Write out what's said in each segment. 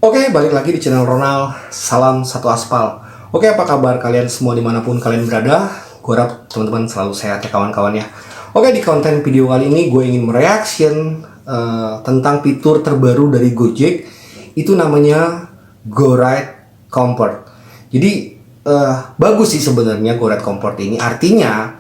Oke, balik lagi di channel Ronald. Salam satu aspal. Oke, apa kabar kalian semua dimanapun kalian berada? Gue harap teman-teman selalu sehat ya kawan-kawan ya. Oke, di konten video kali ini gue ingin mereaction tentang fitur terbaru dari Gojek. Itu namanya GoRide Comfort. Jadi bagus sih sebenarnya GoRide Comfort ini. Artinya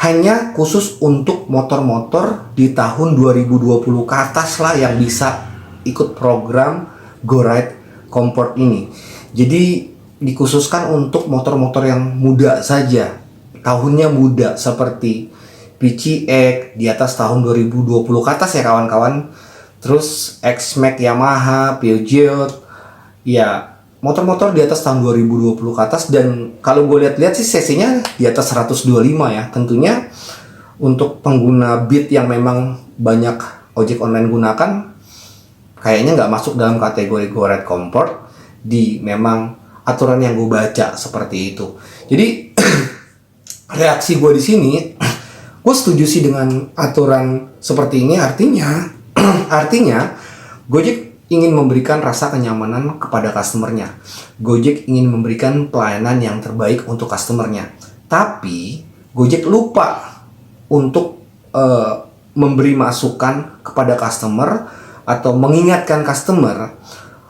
hanya khusus untuk motor-motor di tahun 2020 ke atas lah yang bisa ikut program GoRide Comfort ini. Jadi dikhususkan untuk motor-motor yang muda saja, tahunnya muda, seperti PCX di atas tahun 2020 ke atas ya kawan-kawan. Terus X-Max Yamaha, Peugeot, ya motor-motor di atas tahun 2020 ke atas. Dan kalau gue lihat-lihat sih cc-nya di atas 125 ya. Tentunya untuk pengguna Beat yang memang banyak ojek online gunakan, kayaknya nggak masuk dalam kategori GoRide Comfort di memang aturan yang gue baca seperti itu. Jadi reaksi gue di sini, gue setuju sih dengan aturan seperti ini. Artinya Gojek ingin memberikan rasa kenyamanan kepada customernya. Gojek ingin memberikan pelayanan yang terbaik untuk customernya. Tapi Gojek lupa untuk memberi masukan kepada customer atau mengingatkan customer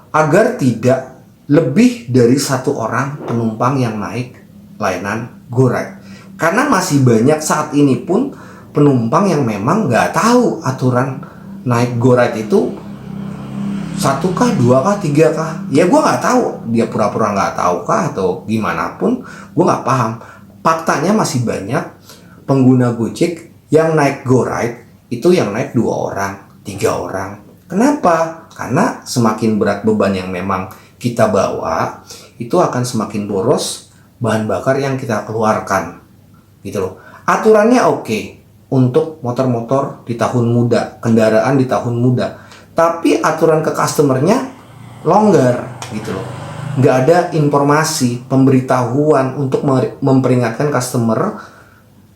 agar tidak lebih dari satu orang penumpang yang naik layanan GoRide. Karena masih banyak saat ini pun penumpang yang memang nggak tahu aturan naik GoRide itu satu kah, dua kah, tiga kah. Ya gue nggak tahu, dia pura-pura nggak tahu kah atau gimana pun, gue nggak paham. Faktanya masih banyak pengguna Gojek yang naik GoRide itu yang naik 2 orang, 3 orang. Kenapa? Karena semakin berat beban yang memang kita bawa, itu akan semakin boros bahan bakar yang kita keluarkan. Gitu loh. Aturannya oke untuk motor-motor di tahun muda, kendaraan di tahun muda. Tapi aturan ke customernya longgar gitu loh. Nggak ada informasi, pemberitahuan untuk memperingatkan customer,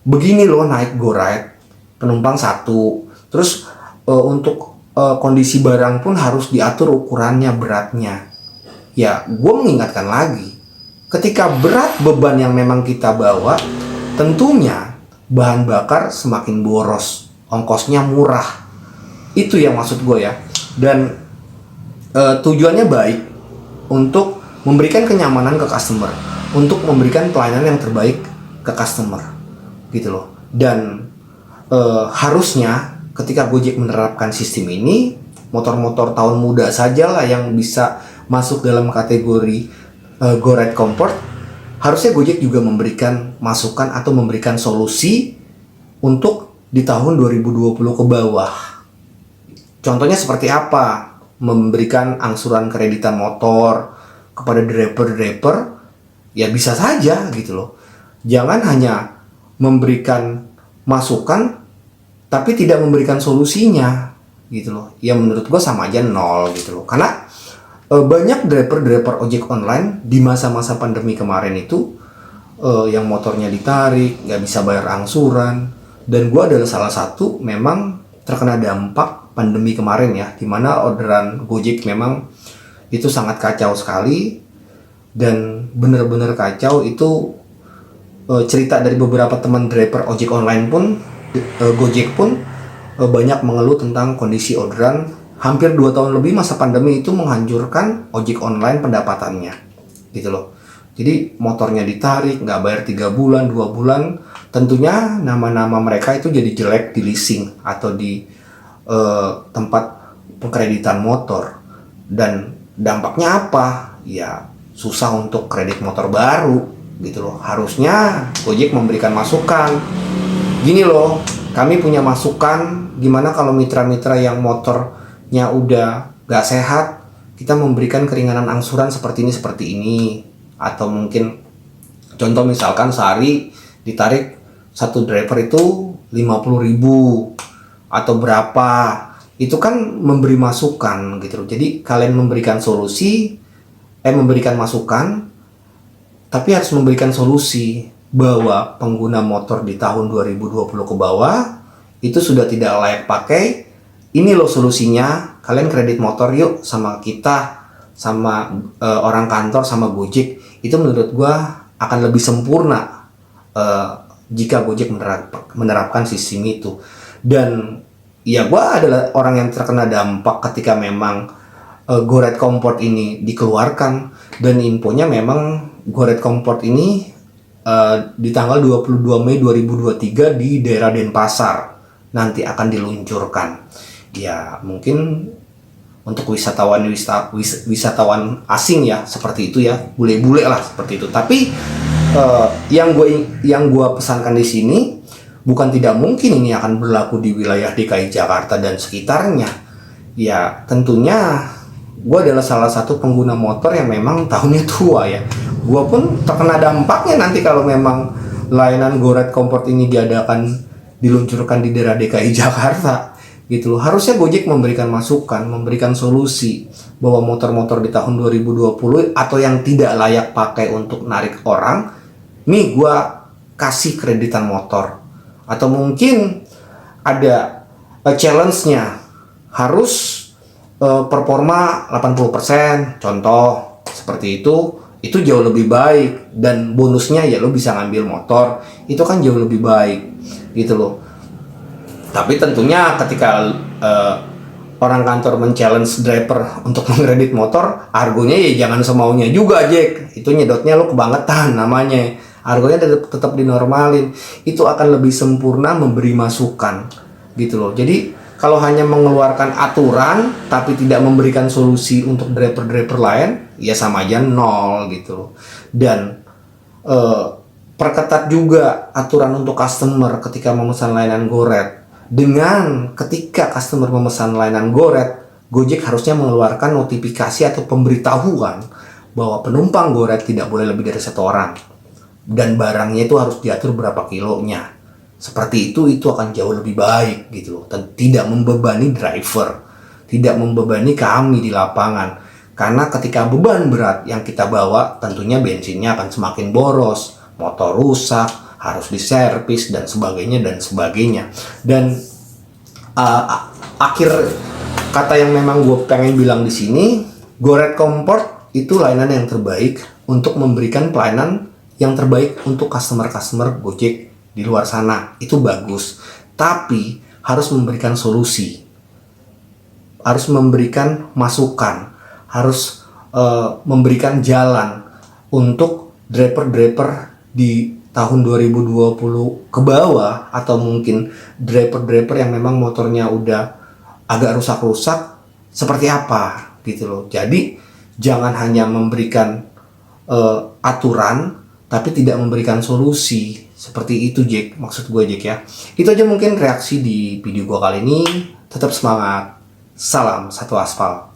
begini loh naik GoRide, penumpang satu. Terus untuk kondisi barang pun harus diatur ukurannya, beratnya. Ya, gue mengingatkan lagi, ketika berat beban yang memang kita bawa, tentunya bahan bakar semakin boros, ongkosnya murah. Itu yang maksud gue ya. Dan tujuannya baik untuk memberikan kenyamanan ke customer, untuk memberikan pelayanan yang terbaik ke customer, gitu loh. Dan harusnya ketika Gojek menerapkan sistem ini, motor-motor tahun muda sajalah yang bisa masuk dalam kategori GoRide Comfort. Harusnya Gojek juga memberikan masukan atau memberikan solusi untuk di tahun 2020 ke bawah. Contohnya seperti apa? Memberikan angsuran kreditan motor kepada driver-driver, ya bisa saja gitu loh. Jangan hanya memberikan masukan tapi tidak memberikan solusinya gitu loh. Ya menurut gue sama aja nol gitu loh. Karena banyak driver-driver ojek online di masa-masa pandemi kemarin itu yang motornya ditarik, nggak bisa bayar angsuran. Dan gue adalah salah satu memang terkena dampak pandemi kemarin ya, dimana orderan Gojek memang itu sangat kacau sekali. Dan benar-benar kacau itu cerita dari beberapa teman driver ojek online pun, Gojek pun banyak mengeluh tentang kondisi orderan. Hampir 2 tahun lebih masa pandemi itu menghancurkan ojek online pendapatannya gitu loh. Jadi motornya ditarik, nggak bayar 3 bulan, 2 bulan. Tentunya nama-nama mereka itu jadi jelek di leasing atau di tempat pengkreditan motor. Dan dampaknya apa? Ya susah untuk kredit motor baru gitu loh. Harusnya Gojek memberikan masukan, gini loh, kami punya masukan, gimana kalau mitra-mitra yang motornya udah gak sehat, kita memberikan keringanan angsuran seperti ini. Atau mungkin contoh misalkan sehari ditarik satu driver itu 50.000 atau berapa. Itu kan memberi masukan gitu loh. Jadi kalian memberikan memberikan masukan, tapi harus memberikan solusi bahwa pengguna motor di tahun 2020 ke bawah itu sudah tidak layak pakai. Ini loh solusinya, kalian kredit motor yuk sama kita sama orang kantor sama Gojek itu menurut gue akan lebih sempurna jika Gojek menerapkan sistem itu. Dan ya gue adalah orang yang terkena dampak ketika memang GoRed Comport ini dikeluarkan, dan infonya memang GoRed Comport ini di tanggal 22 Mei 2023 di daerah Denpasar nanti akan diluncurkan. Ya mungkin untuk wisatawan asing ya seperti itu ya, bule-bule lah seperti itu. Tapi yang gue pesankan di sini, bukan tidak mungkin ini akan berlaku di wilayah DKI Jakarta dan sekitarnya. Ya tentunya gue adalah salah satu pengguna motor yang memang tahunnya tua ya. Gue pun terkena dampaknya nanti kalau memang layanan GoRed Comport ini diluncurkan di daerah DKI Jakarta gitu loh. Harusnya Gojek memberikan masukan, memberikan solusi bahwa motor-motor di tahun 2020 atau yang tidak layak pakai untuk narik orang, nih gue kasih kreditan motor. Atau mungkin ada challenge-nya, harus performa 80%, contoh seperti itu jauh lebih baik. Dan bonusnya ya lo bisa ngambil motor, itu kan jauh lebih baik gitu loh. Tapi tentunya ketika orang kantor men-challenge driver untuk mengkredit motor, argonya ya jangan semaunya juga, Jack. Itu nyedotnya lo kebangetan namanya. Argonya tetap dinormalin. Itu akan lebih sempurna memberi masukan gitu loh. Jadi kalau hanya mengeluarkan aturan tapi tidak memberikan solusi untuk driver-driver lain, ya sama aja nol gitu loh. Dan perketat juga aturan untuk customer ketika memesan layanan GoRed. Dengan ketika customer memesan layanan GoRed, Gojek harusnya mengeluarkan notifikasi atau pemberitahuan bahwa penumpang GoRed tidak boleh lebih dari 1 orang. Dan barangnya itu harus diatur berapa kilonya. Seperti itu akan jauh lebih baik gitu loh. Dan tidak membebani driver, tidak membebani kami di lapangan. Karena ketika beban berat yang kita bawa, tentunya bensinnya akan semakin boros, motor rusak, harus diservis dan sebagainya dan sebagainya. Dan akhir kata yang memang gue pengen bilang di sini, GoRed Comport itu layanan yang terbaik untuk memberikan pelayanan yang terbaik untuk customer Gojek di luar sana. Itu bagus, tapi harus memberikan solusi, harus memberikan masukan, harus memberikan jalan untuk driver-driver di tahun 2020 ke bawah, atau mungkin driver-driver yang memang motornya udah agak rusak-rusak seperti apa gitu loh. Jadi jangan hanya memberikan aturan tapi tidak memberikan solusi. Seperti itu, Jack, maksud gue, Jack, ya. Itu aja mungkin reaksi di video gue kali ini. Tetap semangat. Salam satu aspal.